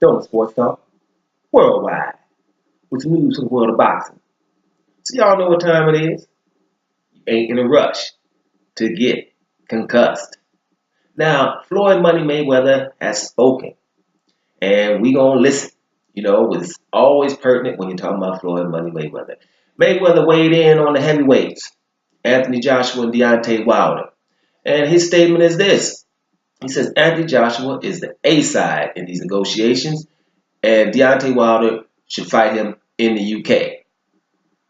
Don't Sports Talk worldwide with news from the world of boxing. So y'all know what time it is. You ain't in a rush to get concussed. Now, Floyd Money Mayweather has spoken, and we gonna listen. You know, it's always pertinent when you're talking about Floyd Money Mayweather. Mayweather weighed in on the heavyweights, Anthony Joshua and Deontay Wilder. And his statement is this. He says Anthony Joshua is the A side in these negotiations, and Deontay Wilder should fight him in the UK.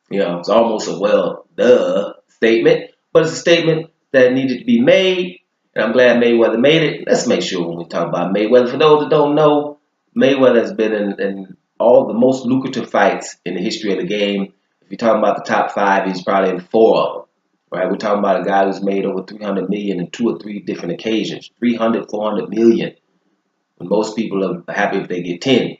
You know, it's almost a duh statement, but it's a statement that needed to be made, and I'm glad Mayweather made it. Let's make sure when we talk about Mayweather, for those that don't know, Mayweather has been in all the most lucrative fights in the history of the game. If you're talking about the top five, he's probably in four of them. Right? We're talking about a guy who's made over 300 million in 2 or 3 different occasions. 300, 400 million. When most people are happy if they get 10,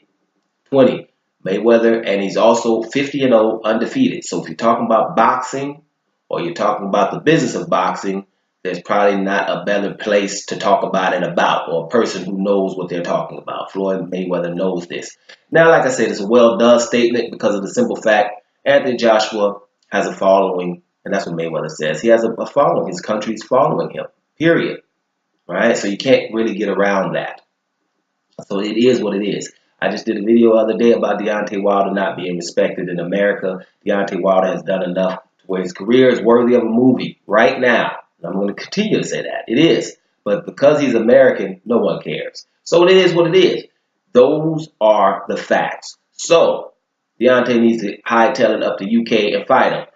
20. Mayweather, and he's also 50-0 undefeated. So if you're talking about boxing or you're talking about the business of boxing, there's probably not a better place to talk about it about, or a person who knows what they're talking about. Floyd Mayweather knows this. Now, like I said, it's a well-done statement because of the simple fact Anthony Joshua has a following. And that's what Mayweather says. He has a following. His country's following him, period. Right? So you can't really get around that. So it is what it is. I just did a video the other day about Deontay Wilder not being respected in America. Deontay Wilder has done enough to where his career is worthy of a movie right now. And I'm going to continue to say that. It is. But because he's American, no one cares. So it is what it is. Those are the facts. So Deontay needs to hightail it up to UK and fight him.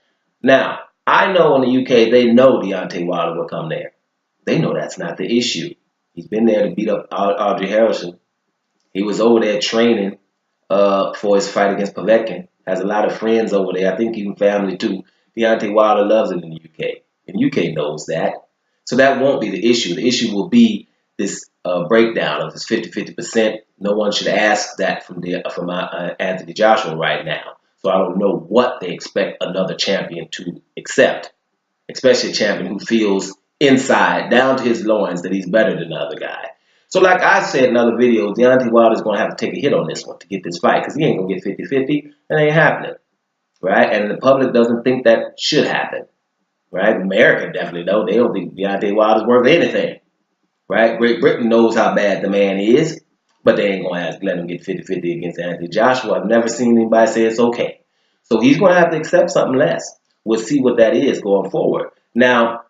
Now, I know in the UK, they know Deontay Wilder will come there. They know that's not the issue. He's been there to beat up Audrey Harrison. He was over there training for his fight against Povetkin. Has a lot of friends over there. I think even family too. Deontay Wilder loves it in the UK. And the UK knows that. So that won't be the issue. The issue will be this breakdown of this 50-50%. No one should ask that from Anthony Joshua right now. So I don't know what they expect another champion to accept, especially a champion who feels inside, down to his loins, that he's better than the other guy. So like I said in other videos, Deontay Wilder is going to have to take a hit on this one to get this fight because he ain't going to get 50-50. That ain't happening, right? And the public doesn't think that should happen, right? America definitely don't. They don't think Deontay Wilder's worth anything, right? Great Britain knows how bad the man is. But they ain't going to let him get 50-50 against Anthony Joshua. I've never seen anybody say it's okay. So he's going to have to accept something less. We'll see what that is going forward. Now,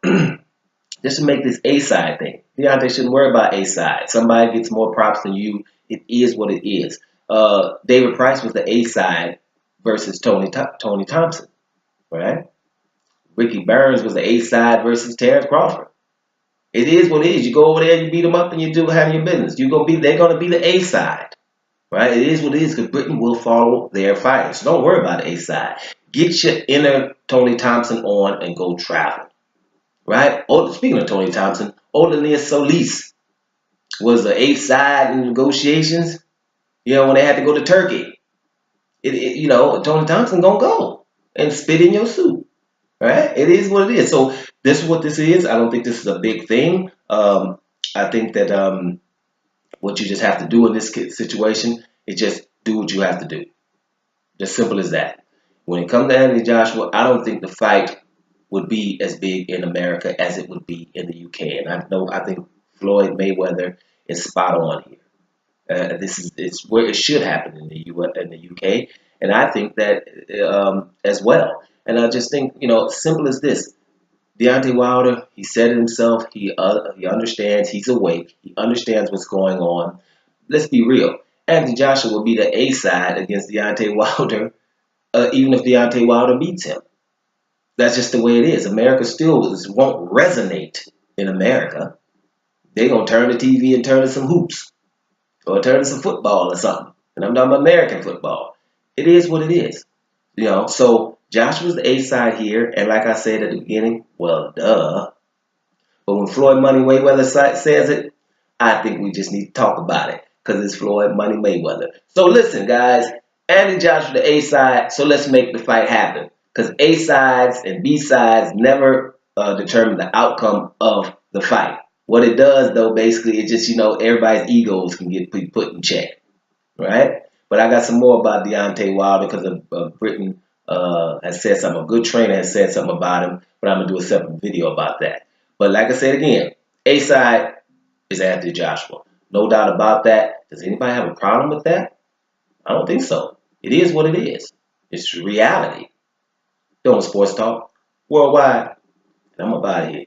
just to make this A-side thing, Deontay shouldn't worry about A-side. Somebody gets more props than you. It is what it is. David Price was the A-side versus Tony Thompson, right? Ricky Burns was the A-side versus Terrence Crawford. It is what it is. You go over there, you beat them up, and you do have your business. They're going to be the A side, right? It is what it is because Britain will follow their fighters. So don't worry about the A side. Get your inner Tony Thompson on and go travel, right? Oh, speaking of Tony Thompson, Odin Solis was the A side in negotiations. You know, when they had to go to Turkey, Tony Thompson gonna go and spit in your soup. Right? It is what it is. So this is what this is. I don't think this is a big thing. I think that what you just have to do in this situation is just do what you have to do. Just simple as that. When it comes to Anthony Joshua, I don't think the fight would be as big in America as it would be in the UK. And I think Floyd Mayweather is spot on here. It's where it should happen in the UK, and I think that as well. And I just think, simple as this. Deontay Wilder, he said it himself. He understands. He's awake. He understands what's going on. Let's be real. Anthony Joshua will be the A side against Deontay Wilder, even if Deontay Wilder beats him. That's just the way it is. America still won't resonate in America. They're going to turn the TV and turn to some hoops or turn to some football or something. And I'm talking about American football. It is what it is. So Joshua's the A side here, and like I said at the beginning, well, duh. But when Floyd Money Mayweather says it, I think we just need to talk about it because it's Floyd Money Mayweather. So listen, guys, Anthony Joshua the A side, so let's make the fight happen because A sides and B sides never determine the outcome of the fight. What it does, though, basically, is just, everybody's egos can get put in check. right? But I got some more about Deontay Wilder because Britain has said something. A good trainer has said something about him, but I'm gonna do a separate video about that. But like I said again, A side is Anthony Joshua, no doubt about that. Does anybody have a problem with that? I don't think so. It is what it is. It's reality. Doing sports talk worldwide, and I'm about here.